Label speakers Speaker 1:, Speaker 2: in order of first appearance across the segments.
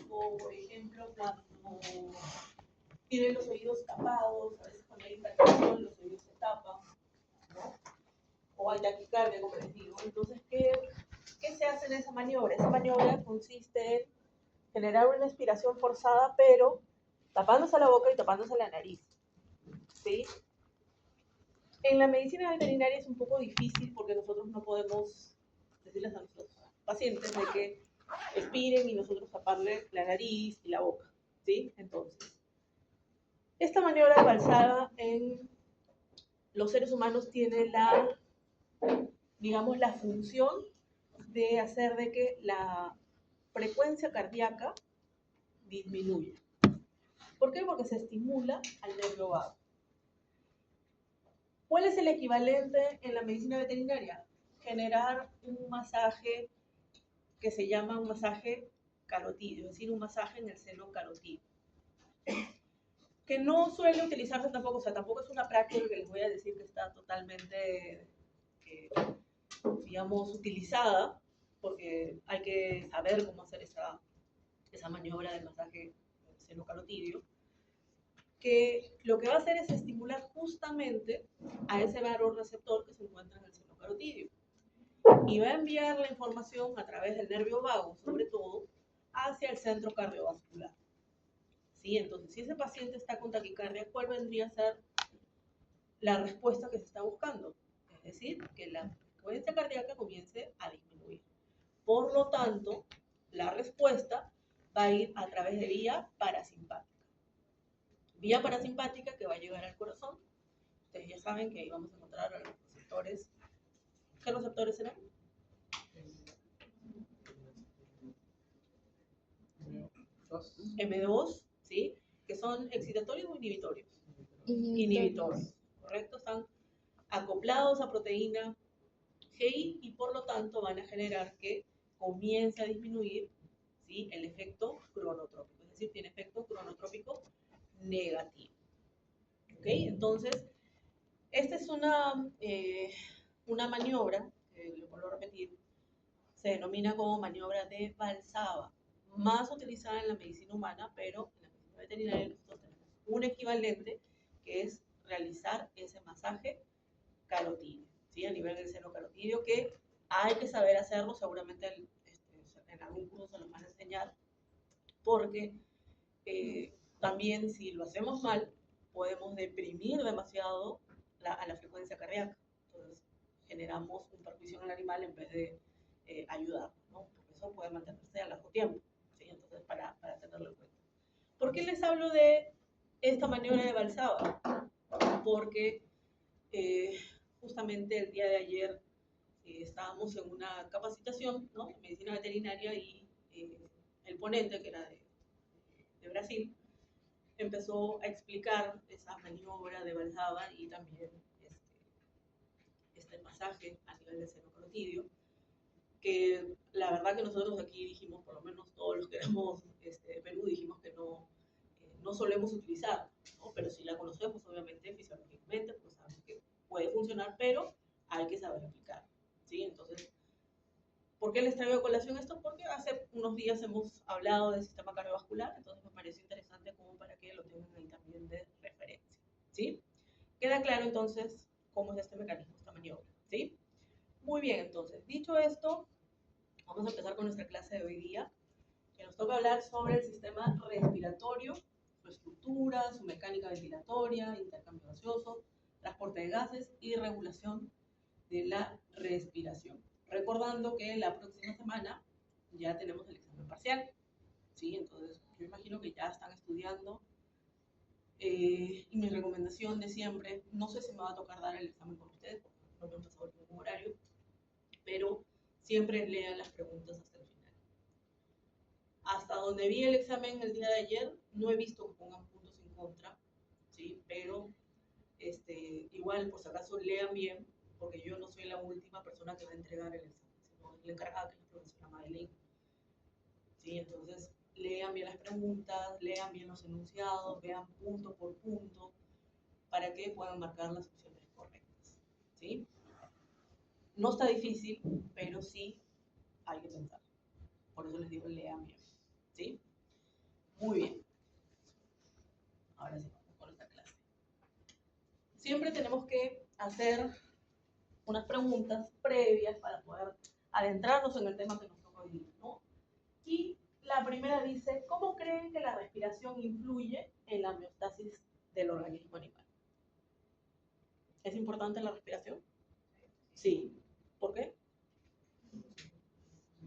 Speaker 1: tipo, por ejemplo, cuando tienen los oídos tapados, a veces cuando hay hipertensión los oídos se tapan, ¿no? O hay taquicardia, como les digo. Entonces, ¿qué se hace en esa maniobra? Esa maniobra consiste en generar una inspiración forzada, pero tapándose la boca y tapándose la nariz, ¿sí? En la medicina veterinaria es un poco difícil porque nosotros no podemos decirles a nuestros pacientes de que expiren y nosotros taparle la nariz y la boca, ¿sí? Entonces, esta maniobra de Valsalva en los seres humanos tiene digamos, la función de hacer de que la frecuencia cardíaca disminuya. ¿Por qué? Porque se estimula al nervio vago. ¿Cuál es el equivalente en la medicina veterinaria? Generar un masaje que se llama un masaje carotídeo, es decir, un masaje en el seno carotídeo, que no suele utilizarse tampoco, o sea, tampoco es una práctica que les voy a decir que está totalmente, digamos, utilizada, porque hay que saber cómo hacer esa maniobra de masaje en el seno carotídeo, que lo que va a hacer es estimular justamente a ese varorreceptor que se encuentra en el seno carotídeo y va a enviar la información a través del nervio vago, sobre todo, hacia el centro cardiovascular. ¿Sí? Entonces, si ese paciente está con taquicardia, ¿cuál vendría a ser la respuesta que se está buscando? Es decir, que la frecuencia cardíaca comience a disminuir. Por lo tanto, la respuesta va a ir a través de vía parasimpática. Vía parasimpática que va a llegar al corazón. Ustedes ya saben que ahí vamos a encontrar a los receptores. ¿Qué receptores serán? M2, ¿sí? Que son excitatorios o inhibitorios. Inhibitorios, ¿correcto? Están acoplados a proteína GI y por lo tanto van a generar que comience a disminuir, ¿sí? El efecto cronotrópico, es decir, tiene efecto cronotrópico negativo. ¿Ok? Entonces, esta es una maniobra, que lo vuelvo a repetir, se denomina como maniobra de Valsalva, más utilizada en la medicina humana, pero en la medicina veterinaria nosotros tenemos un equivalente que es realizar ese masaje carotídeo, ¿sí? A nivel del seno carotídeo, que hay que saber hacerlo, seguramente en algún curso se nos van a enseñar, porque también si lo hacemos mal, podemos deprimir demasiado a la frecuencia cardíaca. Entonces, generamos un perjuicio en el animal en vez de ayudar, ¿no? Porque eso puede mantenerse a largo tiempo, ¿sí? Entonces, para tenerlo en cuenta. ¿Por qué les hablo de esta maniobra de Valsalva? Porque justamente el día de ayer estábamos en una capacitación, ¿no?, de medicina veterinaria y el ponente, que era de Brasil, empezó a explicar esa maniobra de Valsalva y también este masaje a nivel del seno carotídeo, que la verdad que nosotros aquí dijimos, por lo menos todos los que éramos de Perú, dijimos que no solemos utilizar, ¿no? Pero sí la conocemos, obviamente, fisiológicamente, pues sabemos que puede funcionar, pero hay que saber aplicar, ¿sí? Entonces, ¿por qué les traigo a colación esto? Porque hace unos días hemos hablado del sistema cardiovascular, entonces me parece interesante como para que lo tengan ahí también de referencia, ¿sí? Queda claro entonces cómo es este mecanismo, esta maniobra, ¿sí? Muy bien, entonces, dicho esto, vamos a empezar con nuestra clase de hoy día, que nos toca hablar sobre el sistema respiratorio, su estructura, su mecánica ventilatoria, intercambio gaseoso, transporte de gases y regulación de la respiración. Recordando que la próxima semana ya tenemos el examen parcial, ¿sí? Entonces, yo imagino que ya están estudiando. Y mi recomendación de siempre, no sé si me va a tocar dar el examen con ustedes, porque no me han pasado ningún horario, pero siempre lean las preguntas hasta el final. Hasta donde vi el examen el día de ayer, no he visto que pongan puntos en contra, ¿sí? Pero igual, por si acaso, lean bien, porque yo no soy la última persona que va a entregar el examen, sino la encargada, que es la profesora Madeleine, ¿sí? Entonces, lean bien las preguntas, lean bien los enunciados, vean punto por punto, para que puedan marcar las opciones correctas, ¿sí? No está difícil, pero sí hay que pensar. Por eso les digo, lean bien, ¿sí? Muy bien. Ahora sí, vamos con esta clase. Siempre tenemos que hacer unas preguntas previas para poder adentrarnos en el tema que nos toca hoy día, ¿no? Y la primera dice, ¿cómo creen que la respiración influye en la homeostasis del organismo animal? ¿Es importante la respiración? Sí. ¿Por qué?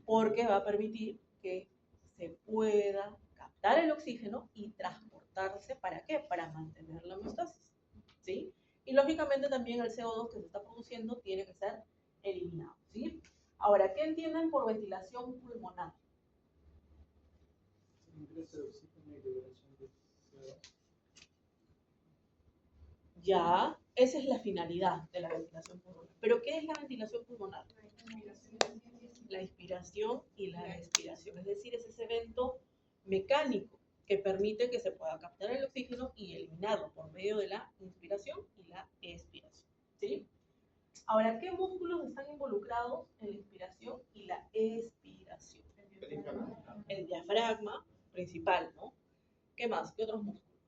Speaker 1: Porque va a permitir que se pueda captar el oxígeno y transportarse, ¿para qué? Para mantener la homeostasis, ¿sí? Y lógicamente también el CO2 que se está produciendo tiene que ser eliminado, ¿sí? Ahora, ¿qué entienden por ventilación pulmonar?
Speaker 2: Ingreso de oxígeno y liberación de CO2.
Speaker 1: Ya, esa es la finalidad de la ventilación pulmonar. ¿Pero qué es la ventilación pulmonar? La inspiración y la expiración, es decir, es ese evento mecánico que permite que se pueda captar el oxígeno y eliminarlo por medio de la inspiración y la expiración, ¿sí? Ahora, ¿qué músculos están involucrados en la inspiración y la expiración? El diafragma principal, ¿no? ¿Qué más? ¿Qué otros músculos?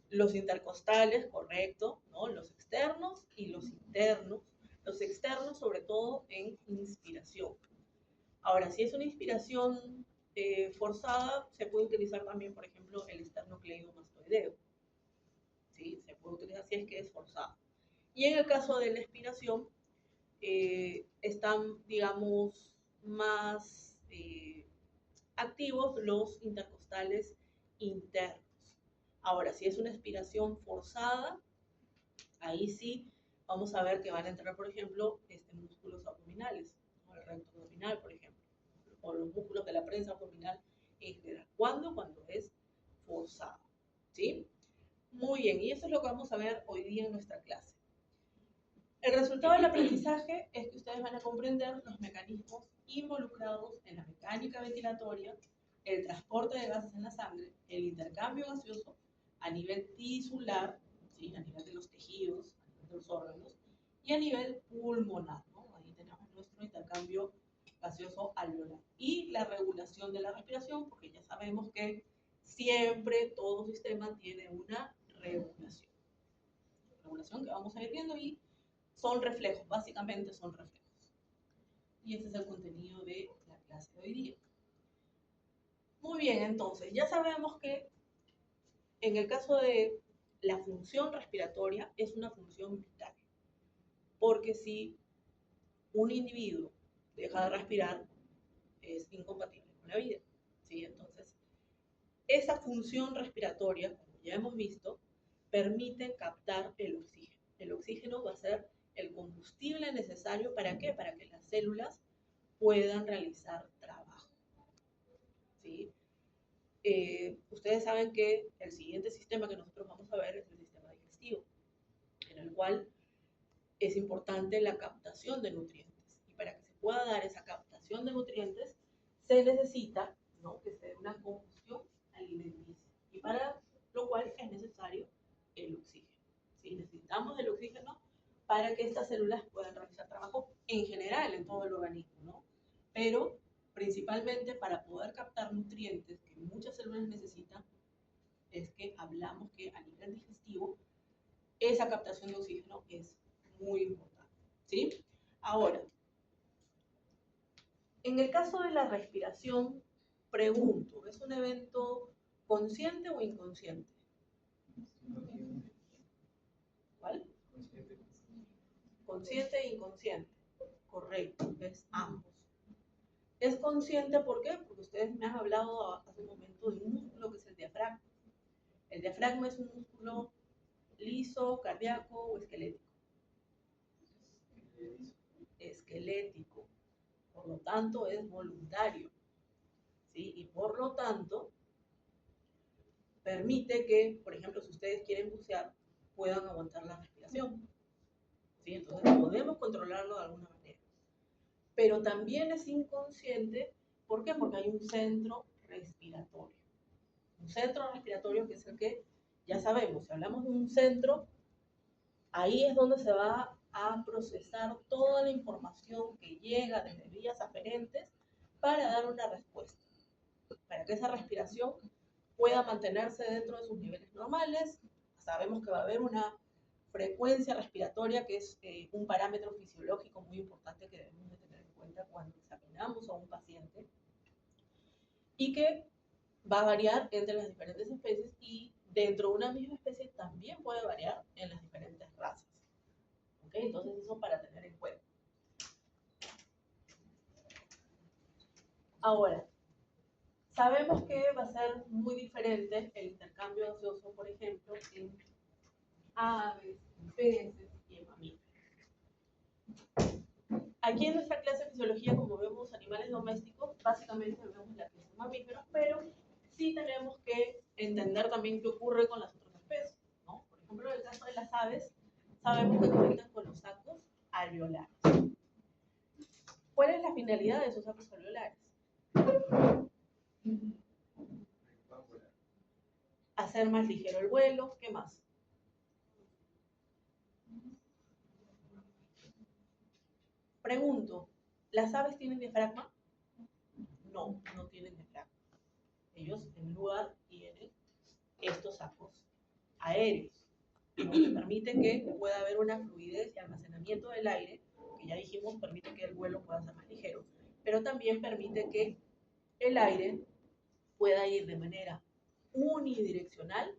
Speaker 1: Los intercostales, correcto, ¿no? Los externos y los internos. Los externos, sobre todo en inspiración. Ahora, si es una inspiración forzada, se puede utilizar también, por ejemplo, el esternocleidomastoideo. ¿Sí? Se puede utilizar si es que es forzada. Y en el caso de la expiración, están, digamos, más activos los intercostales internos. Ahora, si es una expiración forzada, ahí sí vamos a ver que van a entrar, por ejemplo, músculos abdominales, ¿no? El recto abdominal, por ejemplo, o los músculos de la prensa abdominal en general. ¿Cuándo? Cuando es forzada, ¿sí? Muy bien, y eso es lo que vamos a ver hoy día en nuestra clase. El resultado del aprendizaje es que ustedes van a comprender los mecanismos involucrados en la mecánica ventilatoria, el transporte de gases en la sangre, el intercambio gaseoso a nivel tisular, ¿sí? A nivel de los tejidos, a nivel de los órganos, y a nivel pulmonar, ¿no? Ahí tenemos nuestro intercambio gaseoso alveolar. Y la regulación de la respiración, porque ya sabemos que siempre todo sistema tiene una regulación. Regulación que vamos a ir viendo y son reflejos, básicamente son reflejos. Y ese es el contenido de la clase de hoy día. Muy bien, entonces, ya sabemos que en el caso de la función respiratoria es una función vital. Porque si un individuo deja de respirar, es incompatible con la vida, ¿sí? Entonces, esa función respiratoria, como ya hemos visto, permite captar el oxígeno. El oxígeno va a ser el combustible necesario, ¿para qué? Para que las células puedan realizar trabajo, ¿sí? Ustedes saben que el siguiente sistema que nosotros vamos a ver es el sistema digestivo, en el cual es importante la captación de nutrientes. Y para que se pueda dar esa captación de nutrientes, se necesita, ¿no?, que se dé una combustión alimenticia. Y para lo cual es necesario el oxígeno, ¿sí? Necesitamos el oxígeno para que estas células puedan realizar trabajo en general en todo el organismo, ¿no? Pero principalmente para poder captar nutrientes que muchas células necesitan, es que hablamos que a nivel digestivo esa captación de oxígeno es muy importante, ¿sí? Ahora, en el caso de la respiración, pregunto, ¿es un evento consciente o inconsciente? ¿Cuál? Consciente e inconsciente. Correcto, es ambos. Es consciente, ¿por qué? Porque ustedes me han hablado hace un momento de un músculo que es el diafragma. El diafragma es un músculo liso, cardíaco o esquelético. Esquelético. Por lo tanto, es voluntario, ¿sí? Y por lo tanto, permite que, por ejemplo, si ustedes quieren bucear, puedan aguantar la respiración, ¿sí? Entonces, podemos controlarlo de alguna manera. Pero también es inconsciente, ¿por qué? Porque hay un centro respiratorio. Un centro respiratorio que es el que, ya sabemos, si hablamos de un centro, ahí es donde se va a procesar toda la información que llega desde vías aferentes para dar una respuesta. para que esa respiración pueda mantenerse dentro de sus niveles normales. Sabemos que va a haber una frecuencia respiratoria, que es un parámetro fisiológico muy importante que debemos de tener en cuenta cuando examinamos a un paciente, y que va a variar entre las diferentes especies, y dentro de una misma especie también puede variar en las diferentes razas. ¿Ok? Entonces eso para tener en cuenta. Ahora, sabemos que va a ser muy diferente el intercambio gaseoso, por ejemplo, en aves, en peces y en mamíferos. Aquí en nuestra clase de fisiología, como vemos animales domésticos, básicamente vemos la clase de mamíferos, pero sí tenemos que entender también qué ocurre con las otras especies, ¿no? Por ejemplo, en el caso de las aves, sabemos que cuentan con los sacos alveolares. ¿Cuál es la finalidad de esos sacos alveolares? Hacer más ligero el vuelo. ¿Qué más? Pregunto, ¿las aves tienen diafragma? No, no tienen diafragma. Ellos en lugar tienen estos sacos aéreos, que permiten que pueda haber una fluidez y almacenamiento del aire, que ya dijimos permite que el vuelo pueda ser más ligero, pero también permite que el aire pueda ir de manera unidireccional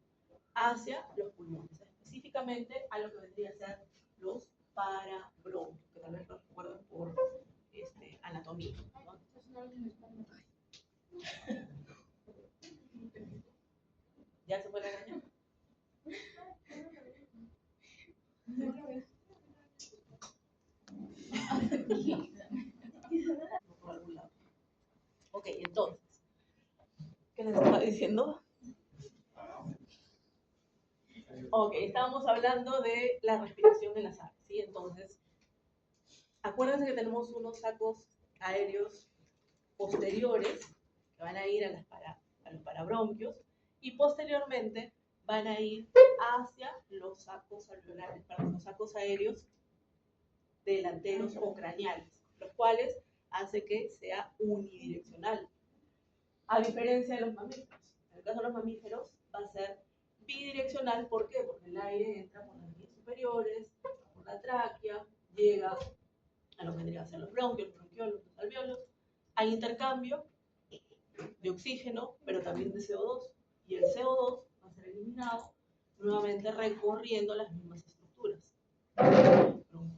Speaker 1: hacia los pulmones, específicamente a lo que vendría a ser los parabronquios, que tal vez lo recuerden por anatomía, ¿no? ¿Ya se fue la araña? Por algún lado. Ok, entonces, ¿qué les estaba diciendo? Ok, estábamos hablando de la respiración en las aves, ¿sí? Entonces, acuérdense que tenemos unos sacos aéreos posteriores que van a ir a los parabronquios, y posteriormente van a ir hacia los sacos alveolares, perdón, los sacos aéreos delanteros o craneales, los cuales hace que sea unidireccional, a diferencia de los mamíferos. En el caso de los mamíferos va a ser bidireccional. ¿Por qué? Porque el aire entra por las vías superiores, por la tráquea, llega a lo que vendría a ser los bronquios, los bronquiolos, los alveolos. Hay intercambio de oxígeno, pero también de CO2, y el CO2 va a ser eliminado nuevamente recorriendo las mismas estructuras: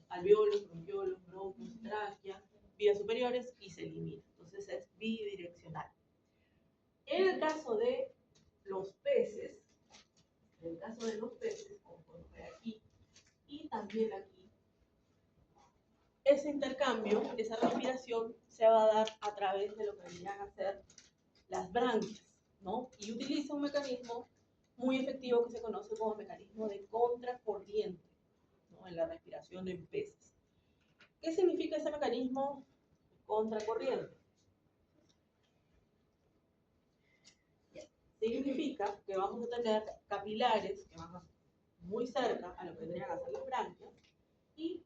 Speaker 1: alveolos, bronquiolos, bronquios, tráquea, vías superiores, y se elimina. Entonces es bidireccional. En el caso de los peces, como podemos ver aquí y también aquí, ese intercambio, esa respiración se va a dar a través de lo que vendrían a ser las branquias, ¿no? Y utiliza un mecanismo muy efectivo que se conoce como mecanismo de contracorriente, ¿no? En la respiración de peces. ¿Qué significa ese mecanismo contracorriente? Significa que vamos a tener capilares que van muy cerca a lo que tendrían que ser las branquias, y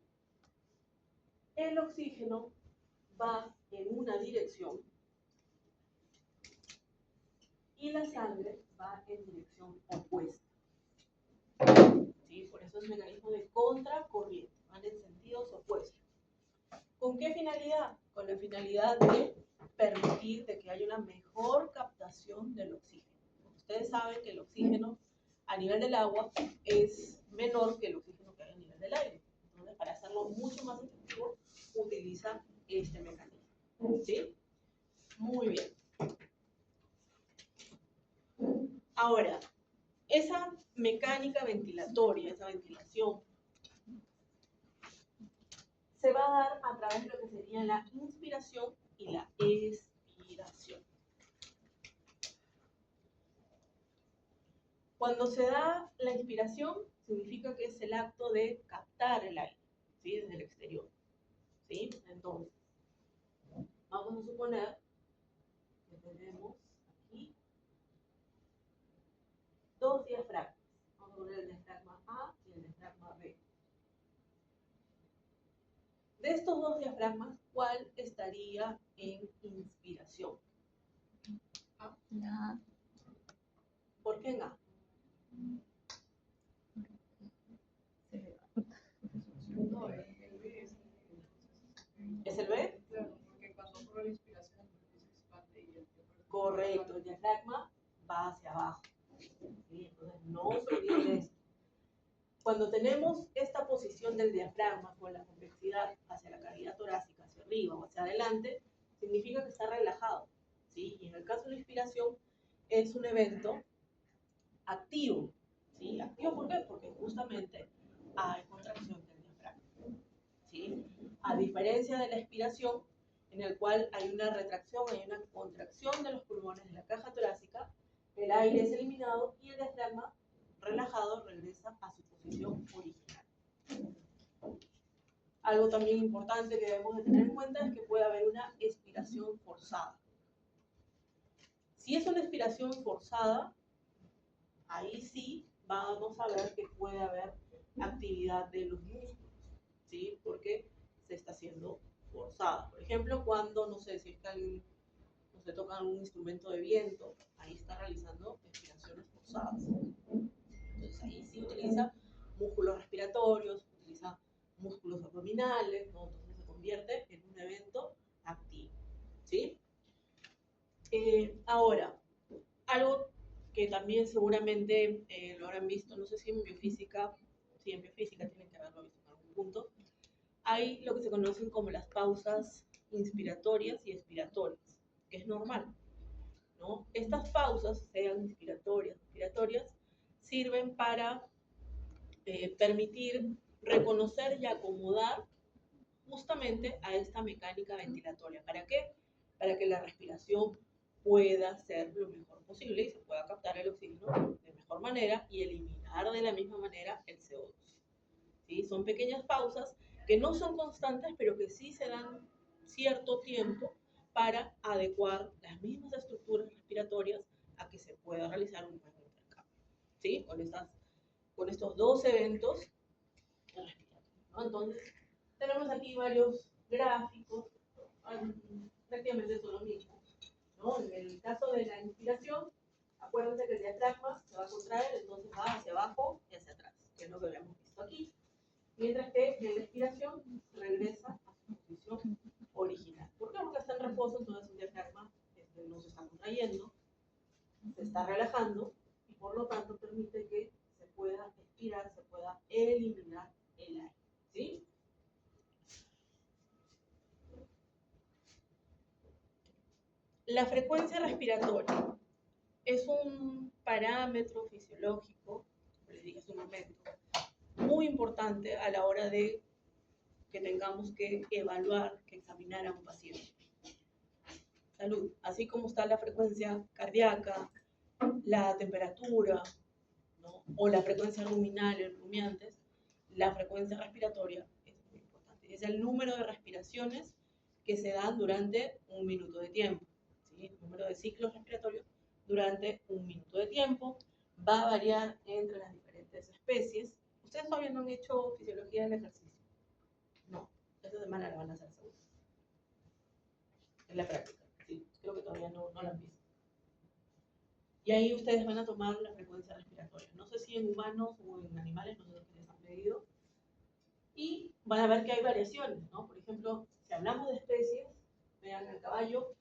Speaker 1: el oxígeno va en una dirección y la sangre va en dirección opuesta. ¿Sí? Por eso es un mecanismo de contracorriente, van en sentidos opuestos. ¿Con qué finalidad? Con la finalidad de permitir de que haya una mejor captación del oxígeno. Ustedes saben que el oxígeno a nivel del agua es menor que el oxígeno que hay a nivel del aire. Entonces, para hacerlo mucho más efectivo, utiliza este mecanismo. ¿Sí? Muy bien. Ahora, esa mecánica ventilatoria, esa ventilación, se va a dar a través de lo que sería la inspiración y la expiración. Cuando se da la inspiración, significa que es el acto de captar el aire, ¿sí? Desde el exterior, ¿sí? Entonces, vamos a suponer que tenemos aquí dos diafragmas. Vamos a poner el diafragma A y el diafragma B. De estos dos diafragmas, ¿cuál estaría en inspiración?
Speaker 3: A.
Speaker 1: ¿Por qué en A?
Speaker 4: No, el B
Speaker 1: ¿Es el B?
Speaker 4: claro, porque cuando ocurre la inspiración, el pulmón se expande y el
Speaker 1: Correcto, el diafragma va hacia abajo. ¿Sí? Entonces, no se olviden de esto. Cuando tenemos esta posición del diafragma con la convexidad hacia la cavidad torácica, hacia arriba o hacia adelante, significa que está relajado. ¿Sí? Y en el caso de la inspiración, es un evento activo. ¿Sí? ¿Activo por qué? Porque justamente hay contracción del diafragma. ¿Sí? A diferencia de la expiración, en el cual hay una retracción, hay una contracción de los pulmones de la caja torácica, el aire es eliminado y el diafragma relajado regresa a su posición original. Algo también importante que debemos de tener en cuenta es que puede haber una expiración forzada. Si es una expiración forzada, ahí sí vamos a ver que puede haber actividad de los músculos, ¿sí? Porque se está haciendo forzada. Por ejemplo, cuando, no sé, si es que alguien, no sé, toca un instrumento de viento, ahí está realizando expiraciones forzadas. Entonces ahí sí utiliza músculos respiratorios, utiliza músculos abdominales, ¿no? Entonces se convierte en un evento activo, ¿sí? Ahora, algo que también seguramente lo habrán visto, no sé si en biofísica, sí, en biofísica tienen que haberlo visto en algún punto, hay lo que se conocen como las pausas inspiratorias y expiratorias, que es normal, ¿no? Estas pausas, sean inspiratorias o expiratorias, sirven para permitir reconocer y acomodar justamente a esta mecánica ventilatoria. ¿Para qué? Para que la respiración pueda ser lo mejor posible y se pueda captar el oxígeno de mejor manera y eliminar de la misma manera el CO2. ¿Sí? Son pequeñas pausas que no son constantes, pero que sí se dan cierto tiempo para adecuar las mismas estructuras respiratorias a que se pueda realizar un buen intercambio. ¿Sí? Con estos dos eventos respiratorios, ¿no? Entonces, tenemos aquí varios gráficos, prácticamente son lo mismo, ¿no? En el caso de la inspiración, acuérdense que el diafragma se va a contraer, entonces va hacia abajo y hacia atrás, que es lo que habíamos visto aquí. Mientras que en la expiración regresa a su posición original. ¿Por qué? Porque está en reposo, entonces el diafragma no se está contrayendo, se está relajando y por lo tanto permite que se pueda expirar, se pueda eliminar el aire. ¿Sí? La frecuencia respiratoria es un parámetro fisiológico, como les dije hace un momento, muy importante a la hora de que tengamos que evaluar, que examinar a un paciente. Salud, así como está la frecuencia cardíaca, la temperatura, ¿no? O la frecuencia ruminal en rumiantes, la frecuencia respiratoria es muy importante. Es el número de respiraciones que se dan durante un minuto de tiempo. ¿Sí? El número de ciclos respiratorios durante un minuto de tiempo va a variar entre las diferentes especies. Ustedes todavía no han hecho fisiología del ejercicio. No, esta semana la van a hacer seguro. En la práctica, sí, creo que todavía no la han visto. Y ahí ustedes van a tomar la frecuencia respiratoria. No sé si en humanos o en animales, no sé si les han medido. Y van a ver que hay variaciones, ¿no? Por ejemplo, si hablamos de especies, vean, el caballo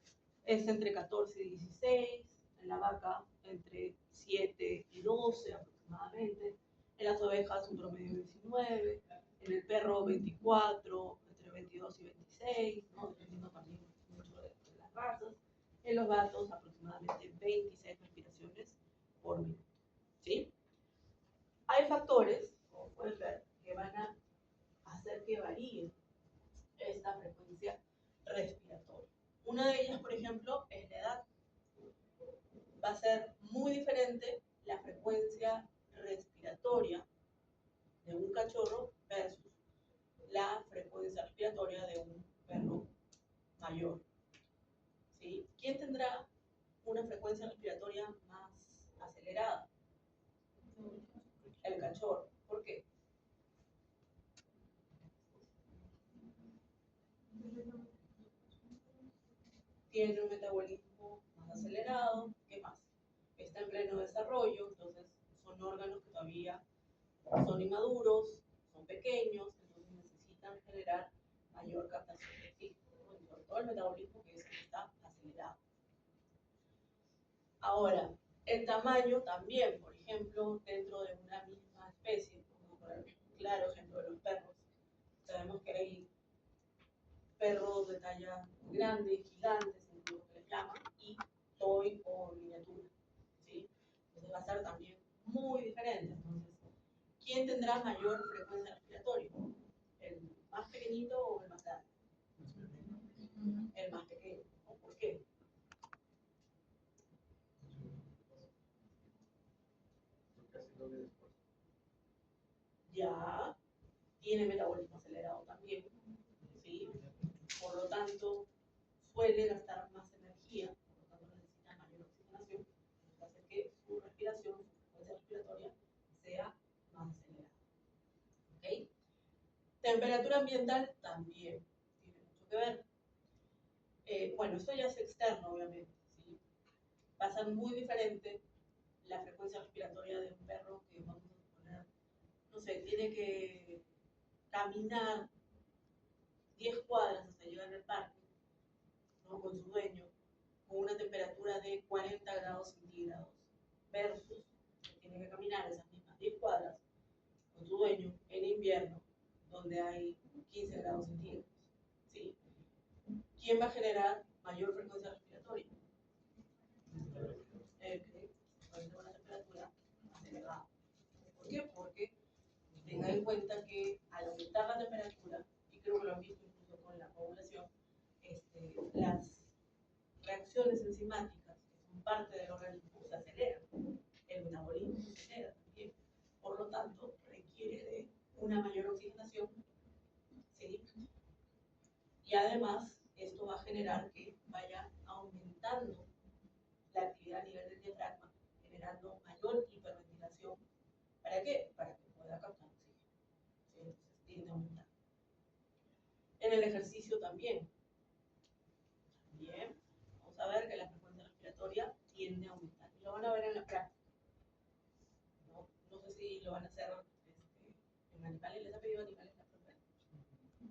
Speaker 1: es entre 14 y 16, en la vaca entre 7 y 12 aproximadamente, en las ovejas un promedio de 19, en el perro 24, entre 22 y 26, ¿no? Dependiendo también mucho de las razas, en los gatos aproximadamente 26 respiraciones por minuto, ¿sí? Hay factores, como pueden ver, que van a hacer que varíe esta frecuencia respiratoria. Una de ellas, por ejemplo, es la edad. Va a ser muy diferente la frecuencia respiratoria de un cachorro versus la frecuencia respiratoria de un perro mayor. ¿Sí? ¿Quién tendrá una frecuencia respiratoria más acelerada? El cachorro. ¿Por qué? Tiene un metabolismo más acelerado. ¿Qué más? está en pleno desarrollo, entonces son órganos que todavía son inmaduros, son pequeños, entonces necesitan generar mayor captación de oxígeno, ¿no? Y sobre todo el metabolismo que es el que está acelerado. Ahora, el tamaño también, por ejemplo, dentro de una misma especie, como por ejemplo, un claro ejemplo de los perros, sabemos que hay perros de talla grande, gigantes, incluso que les llaman, y toy o miniatura, ¿sí? Entonces va a ser también muy diferente. Entonces, ¿quién tendrá mayor frecuencia respiratoria? ¿El más pequeñito o el más grande? El más pequeño. ¿No? ¿Por qué? Ya tiene metabolismo acelerado también, ¿sí? Por lo tanto, suele gastar más energía, por lo tanto necesita mayor oxigenación, lo que hace que su respiración, su frecuencia respiratoria, sea más acelerada. ¿Ok? Temperatura ambiental también tiene mucho que ver. Bueno, esto ya es externo, obviamente, ¿sí? Va a ser muy diferente la frecuencia respiratoria de un perro que vamos a suponer, no sé, tiene que caminar 10 cuadras hasta llegar al parque, ¿no? Con su dueño, con una temperatura de 40 grados centígrados, versus que tiene que caminar esas mismas 10 cuadras con su dueño en invierno, donde hay 15 grados centígrados. ¿Sí? ¿Quién va a generar mayor frecuencia respiratoria? El que va a tener una temperatura más elevada. ¿Por qué? Porque tengan en cuenta que al aumentar la temperatura, y creo que lo han visto incluso con la población, las reacciones enzimáticas, que son parte del organismo, se aceleran. El metabolismo se acelera también. Por lo tanto, requiere de una mayor oxigenación, ¿sí? Y además, esto va a generar que vaya aumentando la actividad a nivel del diafragma, generando mayor hiperventilación. ¿Para qué? Para que pueda captar oxígeno. ¿Sí? Entonces, tiende a aumentar. En el ejercicio también. Bien, vamos a ver que la frecuencia respiratoria tiende a aumentar. Y lo van a ver en la práctica. No sé si lo van a hacer en animales. ¿Les ha pedido animales la prueba?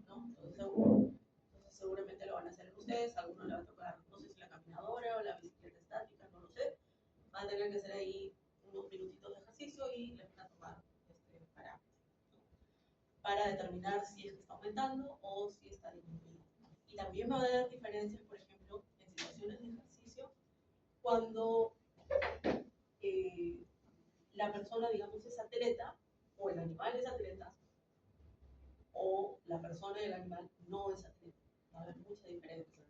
Speaker 1: ¿No? Entonces seguramente lo van a hacer ustedes. A algunos le va a tocar, no sé si la caminadora o la bicicleta estática, no lo sé. Van a tener que hacer ahí unos minutitos de ejercicio y les van a tomar parámetros, ¿no? Para determinar si es que está aumentando o si está disminuyendo. Y también va a haber diferencias, por ejemplo, en situaciones de ejercicio, cuando la persona, digamos, es atleta, o el animal es atleta, o la persona y el animal no es atleta. Va a haber mucha diferencia.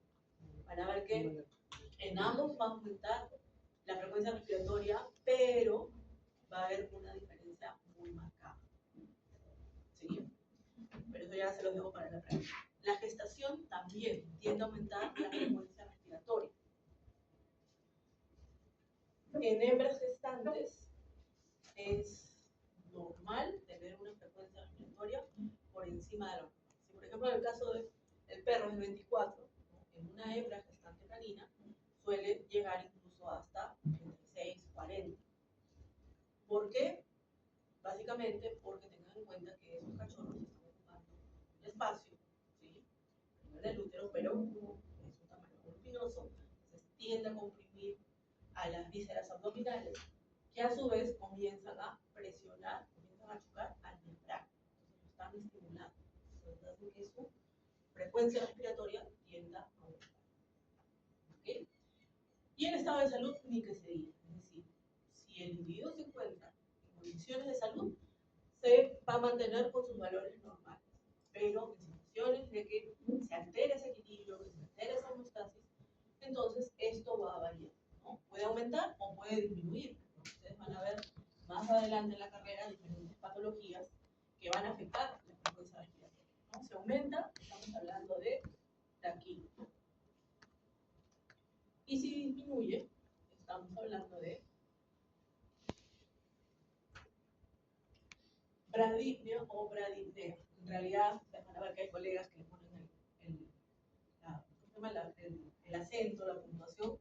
Speaker 1: Van a ver que en ambos va a aumentar la frecuencia respiratoria, pero va a haber una diferencia muy marcada. ¿Sí? Pero eso ya se los dejo para la práctica. La gestación también tiende a aumentar la frecuencia respiratoria. En hembras gestantes es normal tener una frecuencia respiratoria por encima de la normal. Si por ejemplo en el caso del perro es 24, ¿no? En una hembra gestante canina suele llegar incluso hasta 36, 40. ¿Por qué? Básicamente porque tengan en cuenta que esos cachorros están ocupando un espacio, ¿sí? No en el útero, pero es un tamaño voluminoso, entonces tiende a comprimir a las vísceras abdominales, que a su vez comienzan a presionar, comienzan a chocar al diafragma. Entonces lo están estimulando. Entonces hacen que su frecuencia respiratoria tienda a aumentar. ¿Okay? Y en estado de salud, ni que se diga. Es decir, si el individuo se encuentra en condiciones de salud, se va a mantener con sus valores normales. Pero en situaciones de que se altere ese equilibrio, que se altere esa homeostasis, entonces esto va a variar, ¿no? Puede aumentar o puede disminuir. Ustedes van a ver más adelante en la carrera diferentes patologías que van a afectar la frecuencia respiratoria, ¿no? Se aumenta, estamos hablando de taquicardia. Y si disminuye, estamos hablando de bradipnea o bradipnea. En realidad, van a ver que hay colegas que le ponen el acento, la puntuación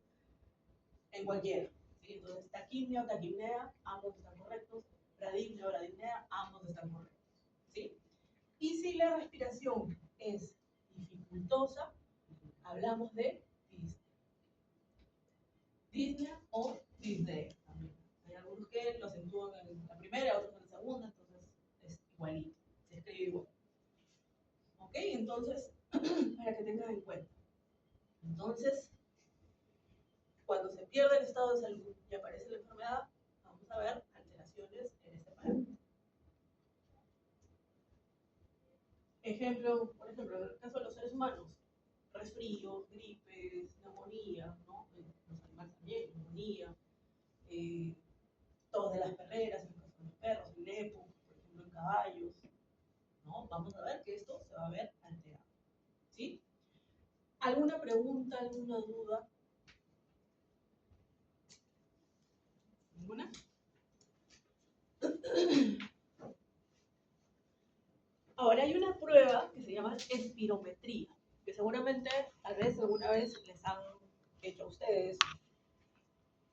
Speaker 1: en cualquiera, ¿Sí? Entonces, taquimia o taquipnea, ambos están correctos. Bradipnea o bradipnea, ambos están correctos. ¿Sí? Y si la respiración es dificultosa, hablamos de disnea. Disnea o disnea también. Hay algunos que lo acentúan en la primera, otros en la segunda, entonces es igualito, se escribe igual. ¿Ok? Entonces, para que tengan en cuenta. Entonces, cuando se pierde el estado de salud y aparece la enfermedad, vamos a ver alteraciones en este parámetro. Ejemplo, por ejemplo, en el caso de los seres humanos, resfríos, gripes, neumonía, ¿no? Los animales también, neumonía, tos de las perreras, en el caso de los perros, el nepo, por ejemplo, en caballos, ¿no? Vamos a ver que esto se va a ver alterado, ¿sí? ¿Alguna pregunta, alguna duda? ¿Ninguna? Ahora hay una prueba que se llama espirometría, que seguramente tal vez alguna vez les han hecho a ustedes,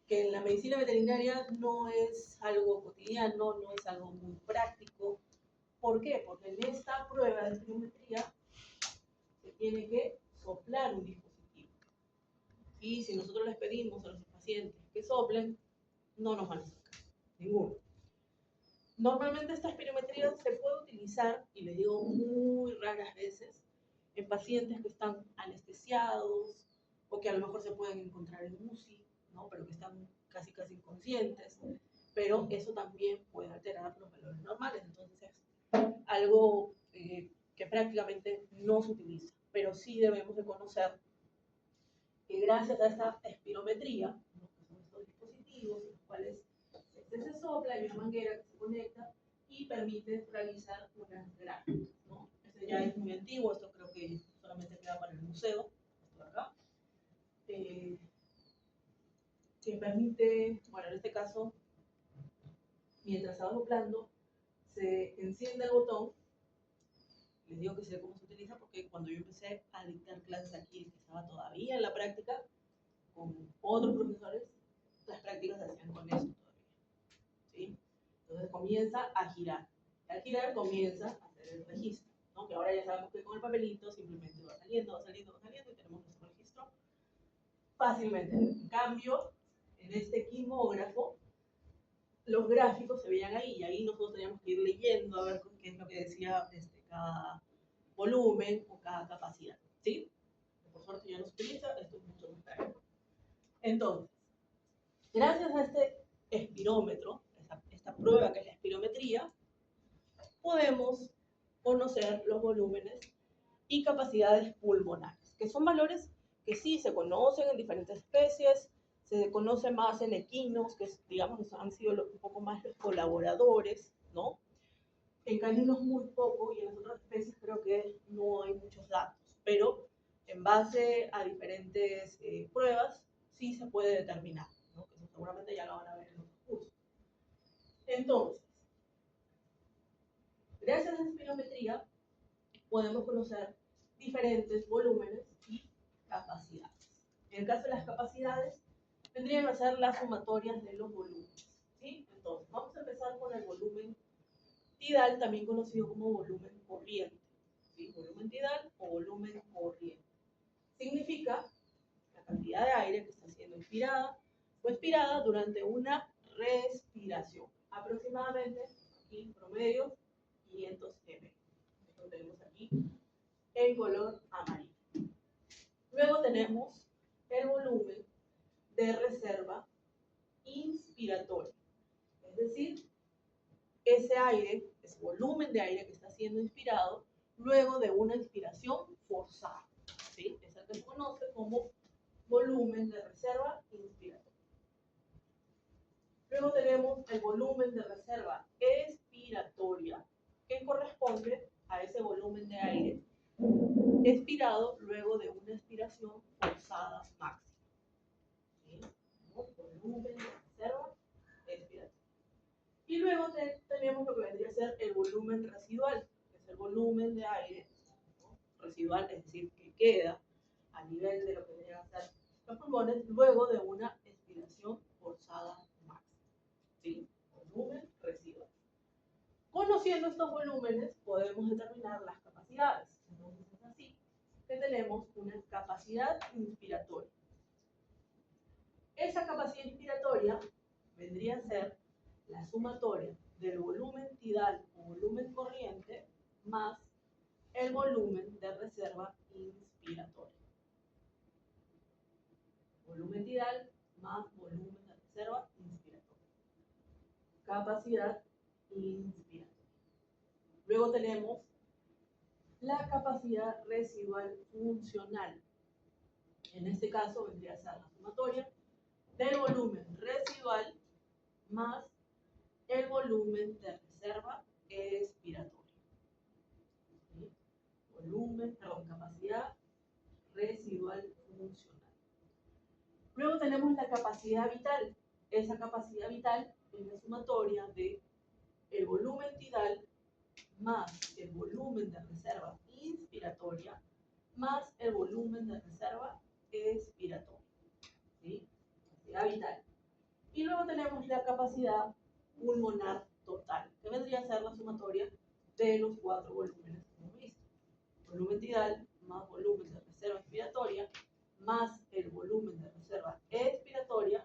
Speaker 1: que en la medicina veterinaria no es algo cotidiano, no es algo muy práctico. ¿Por qué? Porque en esta prueba de espirometría se tiene que soplar un dispositivo. Y si nosotros les pedimos a los pacientes que soplen, no nos van a hacer caso, ninguno. Normalmente esta espirometría se puede utilizar, y les digo muy raras veces, en pacientes que están anestesiados o que a lo mejor se pueden encontrar en UCI, ¿no? Pero que están casi inconscientes, pero eso también puede alterar los valores normales, entonces es algo que prácticamente no se utiliza, pero sí debemos de conocer que gracias a esta espirometría, ¿no? Que son estos dispositivos en los cuales se sopla, hay una manguera que se conecta y permite realizar unas gráficas, ¿no? Este ya es muy antiguo, esto creo que solamente queda para el museo, esto de acá, que permite, bueno, en este caso, mientras se va soplando, se enciende el botón. Les digo que sé cómo se utiliza porque cuando yo empecé a dictar clases aquí, que estaba todavía en la práctica, con otros profesores, las prácticas se hacían con eso todavía, ¿sí? Entonces comienza a girar. Al girar comienza a hacer el registro, ¿no? Que ahora ya sabemos que con el papelito simplemente va saliendo, va saliendo, va saliendo y tenemos nuestro registro fácilmente. En cambio, en este quimógrafo, los gráficos se veían ahí y ahí nosotros teníamos que ir leyendo a ver qué es lo que decía cada volumen o cada capacidad, ¿sí? Por suerte ya no se utiliza, esto es mucho más práctico. Entonces, gracias a este espirómetro, esta prueba que es la espirometría, podemos conocer los volúmenes y capacidades pulmonares, que son valores que sí se conocen en diferentes especies, se conoce más en equinos, que digamos han sido un poco más los colaboradores, ¿no? En caninos muy poco y en las otras especies creo que no hay muchos datos, pero en base a diferentes pruebas sí se puede determinar, ¿no? Que seguramente ya lo van a ver en otros cursos. Entonces, gracias a la espirometría podemos conocer diferentes volúmenes y capacidades. En el caso de las capacidades, vendrían a ser las sumatorias de los volúmenes, ¿sí? Entonces, vamos a empezar con el volumen tidal, también conocido como volumen corriente, ¿sí? Volumen tidal o volumen corriente. Significa la cantidad de aire que está siendo inspirada o expirada durante una respiración. Aproximadamente, aquí en promedio, 500 ml. Esto lo tenemos aquí en color amarillo. Luego tenemos el volumen de reserva inspiratoria, es decir, ese aire, ese volumen de aire que está siendo inspirado luego de una inspiración forzada, ¿sí? Es el que se conoce como volumen de reserva inspiratoria. Luego tenemos el volumen de reserva expiratoria, que corresponde a ese volumen de aire expirado luego de una expiración forzada máxima. ¿Sí? Volumen de reserva expiratoria. Y luego tenemos lo que vendría a ser el volumen residual, que es el volumen de aire, ¿no? Residual, es decir, que queda a nivel de lo que vendrían a ser los pulmones luego de una expiración forzada Conociendo estos volúmenes, podemos determinar las capacidades. Entonces es así que tenemos una capacidad inspiratoria. Esa capacidad inspiratoria vendría a ser la sumatoria del volumen tidal o volumen corriente más el volumen de reserva inspiratoria. Volumen tidal más volumen de reserva inspiratoria. Capacidad inspiratoria. Luego tenemos la capacidad residual funcional. En este caso vendría a ser la sumatoria del volumen residual más el volumen de reserva expiratoria. ¿Sí? Capacidad residual funcional. Luego tenemos la capacidad vital. Esa capacidad vital es la sumatoria de el volumen tidal más el volumen de reserva inspiratoria más el volumen de reserva expiratoria. ¿Sí? Capacidad vital. Y luego tenemos la capacidad pulmonar total, que vendría a ser la sumatoria de los 4 volúmenes que hemos visto. Volumen tidal más volumen de reserva inspiratoria más el volumen de reserva expiratoria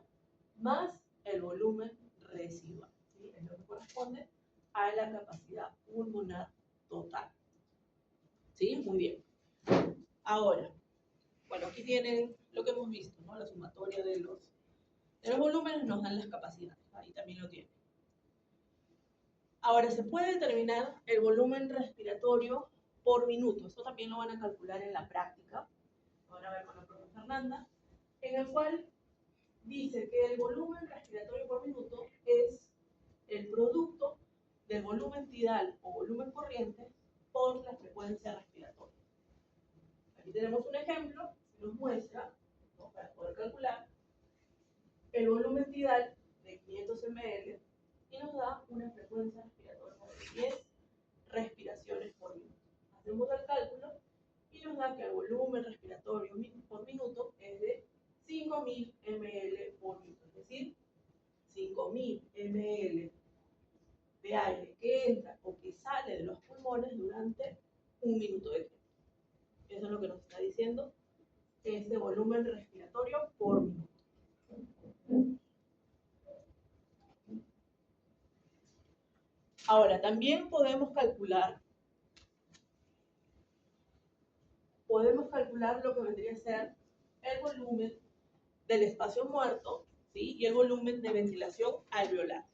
Speaker 1: más el volumen residual. ¿Sí? Es lo que corresponde a la capacidad pulmonar total. ¿Sí? Muy bien. Ahora, bueno, aquí tienen lo que hemos visto, ¿no? La sumatoria de los volúmenes nos dan las capacidades. Ahí también lo tienen. Ahora, se puede determinar el volumen respiratorio por minuto. Esto también lo van a calcular en la práctica. Van a ver con la profesora Fernanda, en el cual dice que el volumen respiratorio por minuto es el producto del volumen tidal o volumen corriente por la frecuencia respiratoria. Aquí tenemos un ejemplo que nos muestra, ¿no?, para poder calcular el volumen tidal de 500 ml y nos da una frecuencia respiratoria de 10 respiraciones por minuto. Hacemos el cálculo y nos da que el volumen respiratorio por minuto es de 5.000 ml por minuto, es decir, 5.000 ml de aire que entra o que sale de los pulmones durante un minuto de tiempo. Eso es lo que nos está diciendo este volumen respiratorio por minuto. Ahora, también podemos calcular lo que vendría a ser el volumen del espacio muerto, ¿sí?, y el volumen de ventilación alveolar.